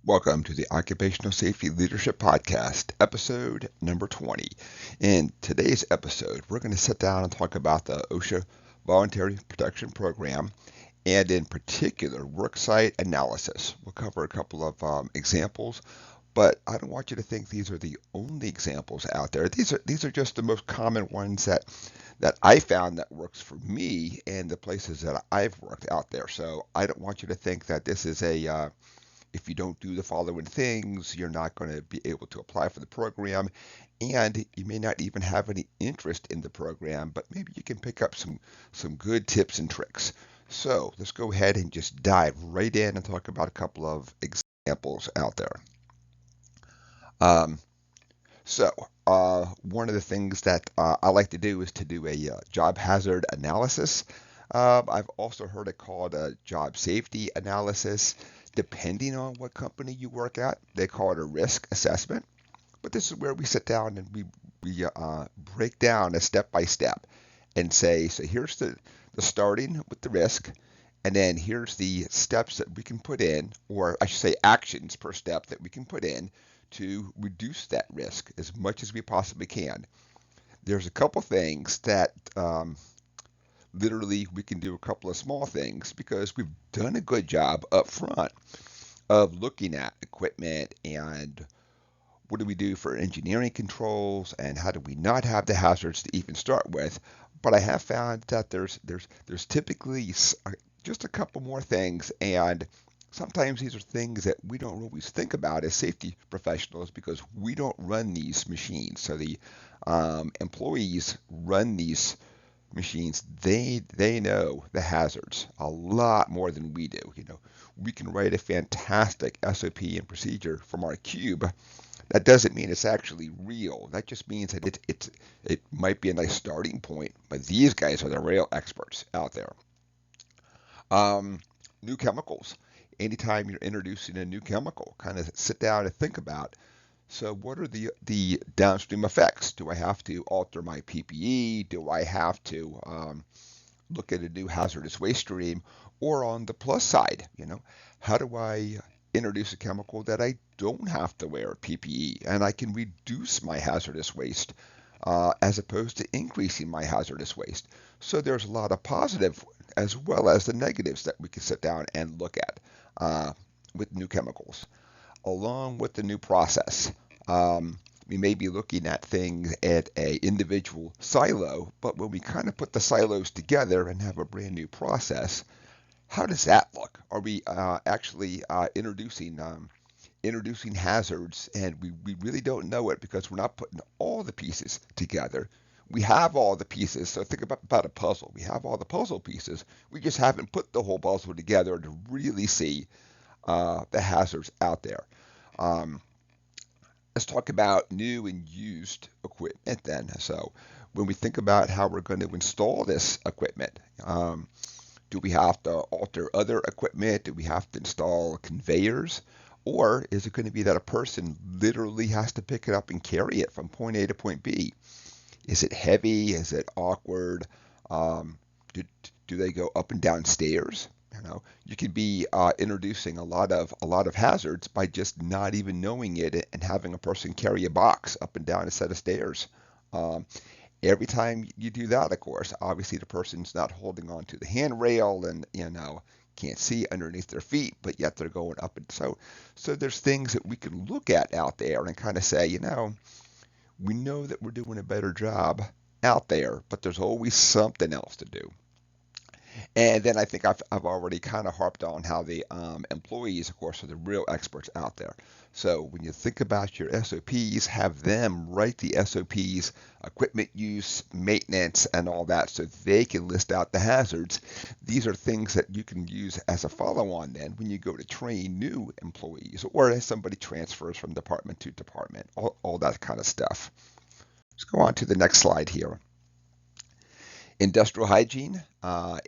Welcome to the Occupational Safety Leadership Podcast, episode number 20. In today's episode, we're going to sit down and talk about the OSHA Voluntary Protection Program and, in particular, Worksite Analysis. We'll cover a couple of examples, but I don't want you to think these are the only examples out there. These are just the most common ones that I found that works for me and the places that I've worked out there. So I don't want you to think that this is a if you don't do the following things, you're not going to be able to apply for the program, and you may not even have any interest in the program, but maybe you can pick up some good tips and tricks. So let's go ahead and just dive right in and talk about a couple of examples out there. Um, so one of the things that I like to do is to do a job hazard analysis. I've also heard it called a job safety analysis. Depending on what company you work at, they call it a risk assessment. But this is where we sit down and we break down a step by step and say, so here's the starting with the risk, and then here's the steps that we can put in, or I should say actions per step that we can put in to reduce that risk as much as we possibly can. There's a couple things that literally we can do a couple of small things because we've done a good job up front of looking at equipment and what do we do for engineering controls and how do we not have the hazards to even start with. But I have found that there's typically just a couple more things, and sometimes these are things that we don't always think about as safety professionals because we don't run these machines. So the employees run these machines. They know the hazards a lot more than we do. We can write a fantastic SOP and procedure from our cube. That doesn't mean it's actually real. That just means that it might be a nice starting point, but these guys are the real experts out there. New chemicals. Anytime you're introducing a new chemical, kind of sit down and think about, so what are the downstream effects? Do I have to alter my PPE? Do I have to look at a new hazardous waste stream? Or on the plus side, how do I introduce a chemical that I don't have to wear PPE and I can reduce my hazardous waste as opposed to increasing my hazardous waste? So there's a lot of positive as well as the negatives that we can sit down and look at with new chemicals, along with the new process. We may be looking at things at a individual silo, but when we kind of put the silos together and have a brand new process, how does that look? Are we actually introducing hazards, and we really don't know it because we're not putting all the pieces together? We have all the pieces, so think about a puzzle. We have all the puzzle pieces. We just haven't put the whole puzzle together to really see the hazards out there. Um, let's talk about new and used equipment then. So when we think about how we're going to install this equipment, do we have to alter other equipment? Do we have to install conveyors? Or is it going to be that a person literally has to pick it up and carry it from point A to point B? Is it heavy? Is it awkward? Um, do, do they go up and down stairs? You could be introducing a lot of hazards by just not even knowing it and having a person carry a box up and down a set of stairs. Um, every time you do that, of course, obviously the person's not holding on to the handrail and can't see underneath their feet, but yet they're going up, and so there's things that we can look at out there and kind of say, we know that we're doing a better job out there, but there's always something else to do. And then I think I've already kind of harped on how the employees, of course, are the real experts out there. So when you think about your SOPs, have them write the SOPs, equipment use, maintenance, and all that, so they can list out the hazards. These are things that you can use as a follow-on then when you go to train new employees or as somebody transfers from department to department, all that kind of stuff. Let's go on to the next slide here. Industrial hygiene.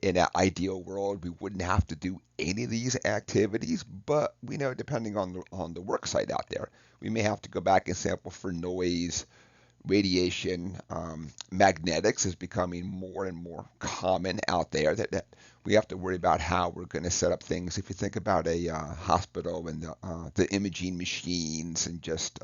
In an ideal world, we wouldn't have to do any of these activities, but we know depending on the work site out there, we may have to go back and sample for noise, radiation. Magnetics is becoming more and more common out there. That we have to worry about how we're going to set up things. If you think about a hospital and the imaging machines and just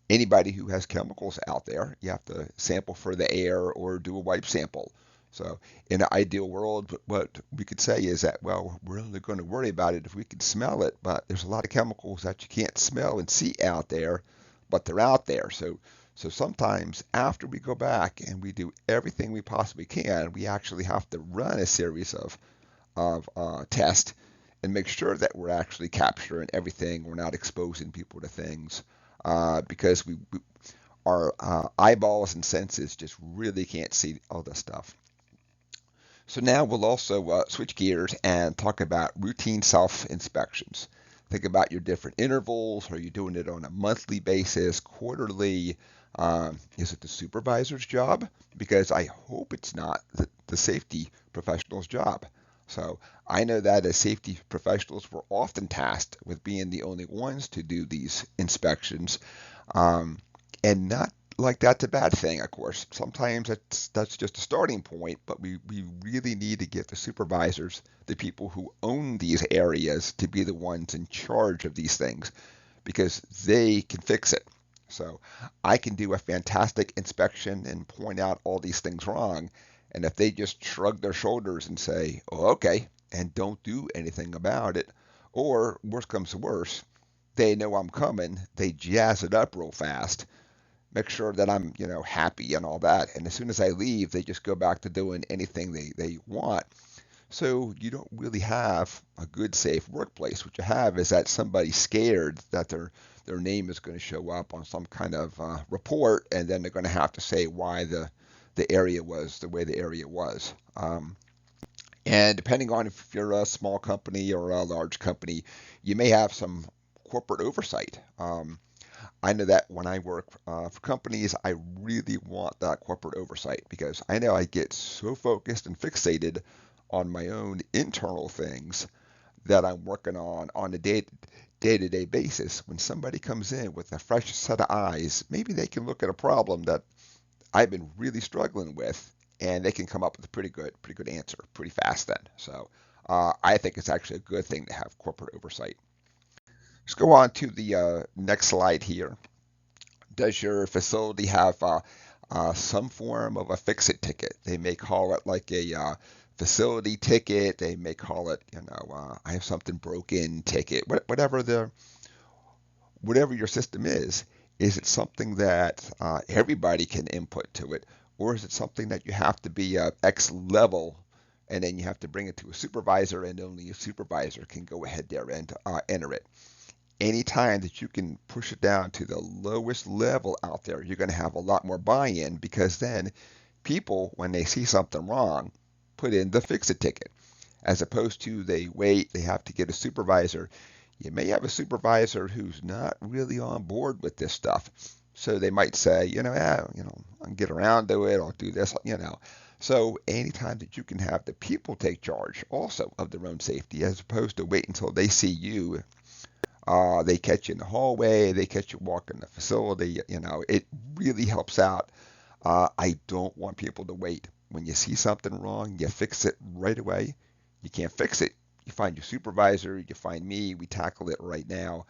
anybody who has chemicals out there, you have to sample for the air or do a wipe sample. So in an ideal world, what we could say is that, well, we're only going to worry about it if we can smell it, but there's a lot of chemicals that you can't smell and see out there, but they're out there. So sometimes after we go back and we do everything we possibly can, we actually have to run a series of tests and make sure that we're actually capturing everything. We're not exposing people to things because our eyeballs and senses just really can't see all this stuff. So now we'll also switch gears and talk about routine self-inspections. Think about your different intervals. Are you doing it on a monthly basis, quarterly? Is it the supervisor's job? Because I hope it's not the safety professional's job. So I know that as safety professionals, we're often tasked with being the only ones to do these inspections. Um, and not like that's a bad thing, of course. Sometimes that's just a starting point, but we really need to get the supervisors, the people who own these areas, to be the ones in charge of these things because they can fix it. So I can do a fantastic inspection and point out all these things wrong. And if they just shrug their shoulders and say, oh, okay, and don't do anything about it, or worse comes to worse, they know I'm coming, they jazz it up real fast, make sure that I'm, happy and all that. And as soon as I leave, they just go back to doing anything they want. So you don't really have a good, safe workplace. What you have is that somebody's scared that their name is going to show up on some kind of report, and then they're going to have to say why the area was the way the area was. And depending on if you're a small company or a large company, you may have some corporate oversight. I know that when I work for companies, I really want that corporate oversight because I know I get so focused and fixated on my own internal things that I'm working on a day-to-day basis. When somebody comes in with a fresh set of eyes, maybe they can look at a problem that I've been really struggling with, and they can come up with a pretty good answer pretty fast then. So I think it's actually a good thing to have corporate oversight. Let's go on to the next slide here. Does your facility have some form of a fix-it ticket? They may call it like a facility ticket. They may call it, I have something broken ticket. Whatever your system is it something that everybody can input to it, or is it something that you have to be X level, and then you have to bring it to a supervisor, and only a supervisor can go ahead there and enter it? Anytime that you can push it down to the lowest level out there, you're going to have a lot more buy-in because then people, when they see something wrong, put in the fix-it ticket. As opposed to they wait, they have to get a supervisor. You may have a supervisor who's not really on board with this stuff. So they might say, I'll get around to it, I'll do this. So anytime that you can have the people take charge also of their own safety, as opposed to wait until they see you, they catch you in the hallway, they catch you walking the facility, it really helps out. I don't want people to wait. When you see something wrong, you fix it right away. You can't fix it. You find your supervisor, you find me, we tackle it right now.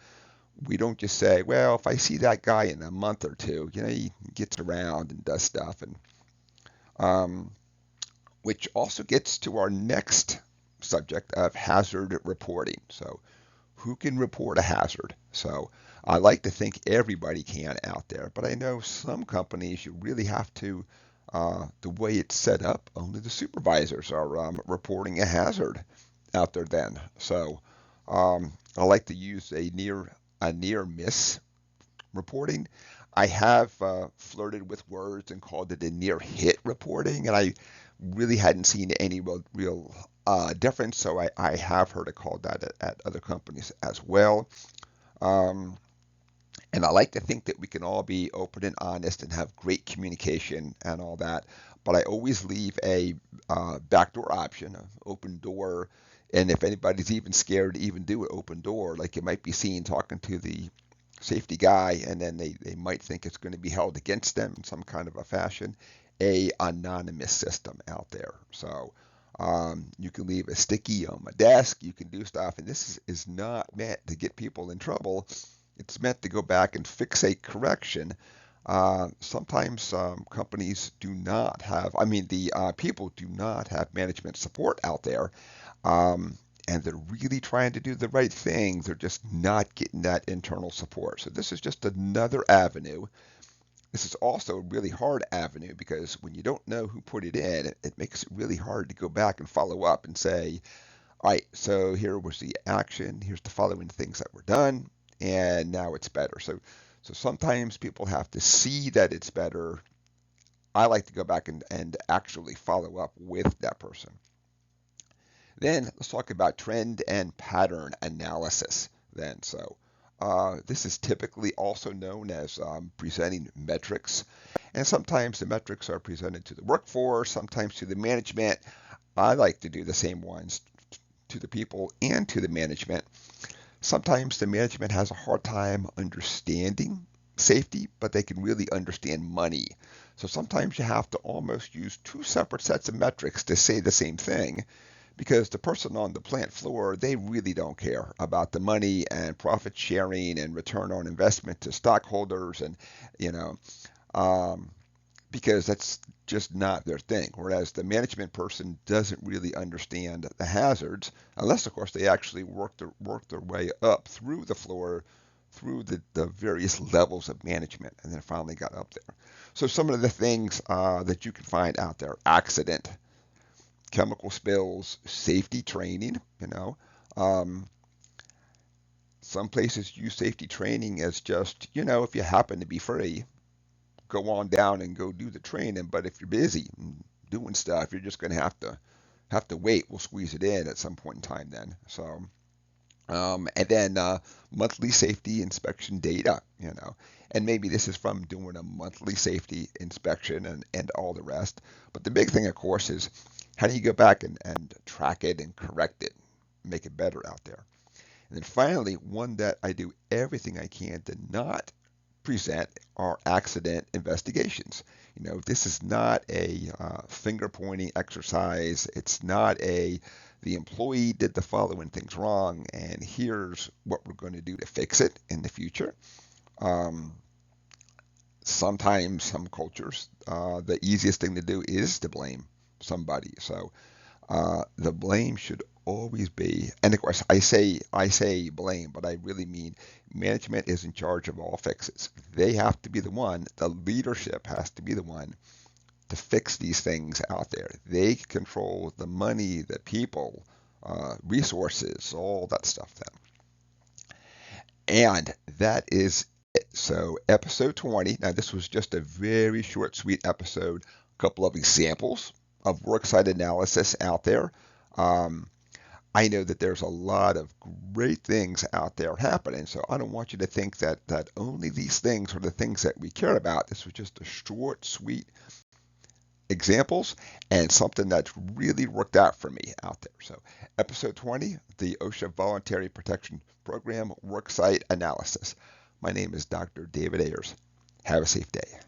We don't just say, well, if I see that guy in a month or two, he gets around and does stuff. And um, which also gets to our next subject of hazard reporting. So who can report a hazard? So I like to think everybody can out there, but I know some companies you really have to, the way it's set up, only the supervisors are reporting a hazard out there then. So I like to use a near miss reporting. I have flirted with words and called it a near hit reporting, and I really hadn't seen any real difference. So I have heard it called that at other companies as well. Um, and I like to think that we can all be open and honest and have great communication and all that. But I always leave a backdoor option, an open door. And if anybody's even scared to even do an open door, like you might be seen talking to the safety guy, and then they might think it's going to be held against them in some kind of a fashion, a anonymous system out there. So you can leave a sticky on my desk, you can do stuff, and this is not meant to get people in trouble. It's meant to go back and fix a correction. Sometimes companies do not have, I mean, the people do not have management support out there. And they're really trying to do the right thing. They're just not getting that internal support. So this is just another avenue. This is also a really hard avenue because when you don't know who put it in, it makes it really hard to go back and follow up and say, all right, so here was the action, here's the following things that were done, and now it's better. So sometimes people have to see that it's better. I like to go back and actually follow up with that person. Then let's talk about trend and pattern analysis then. So this is typically also known as presenting metrics. And sometimes the metrics are presented to the workforce, sometimes to the management. I like to do the same ones to the people and to the management. Sometimes the management has a hard time understanding safety, but they can really understand money. So sometimes you have to almost use two separate sets of metrics to say the same thing because the person on the plant floor, they really don't care about the money and profit sharing and return on investment to stockholders and, you know, um, because that's just not their thing. Whereas the management person doesn't really understand the hazards, unless, of course, they actually work their way up through the floor, through the various levels of management, and then finally got up there. So some of the things that you can find out there: accident, chemical spills, safety training. Um, some places use safety training as just, if you happen to be free, go on down and go do the training. But if you're busy and doing stuff, you're just going to have to wait. We'll squeeze it in at some point in time then. So, and then monthly safety inspection data, and maybe this is from doing a monthly safety inspection and all the rest. But the big thing, of course, is how do you go back and track it and correct it, make it better out there? And then finally, one that I do everything I can to not present are accident investigations. This is not a finger pointing exercise. It's not the employee did the following things wrong, and here's what we're going to do to fix it in the future. Sometimes, some cultures, the easiest thing to do is to blame somebody. So the blame should always be, and of course I say blame, but I really mean management is in charge of all fixes. They have to be the one, the leadership has to be the one to fix these things out there. They control the money, the people, resources, all that stuff then. And that is it. So episode 20, now this was just a very short, sweet episode, a couple of examples of worksite analysis out there. I know that there's a lot of great things out there happening, so I don't want you to think that only these things are the things that we care about. This was just a short, sweet examples and something that's really worked out for me out there. So episode 20, the OSHA Voluntary Protection Program Worksite Analysis. My name is Dr. David Ayers. Have a safe day.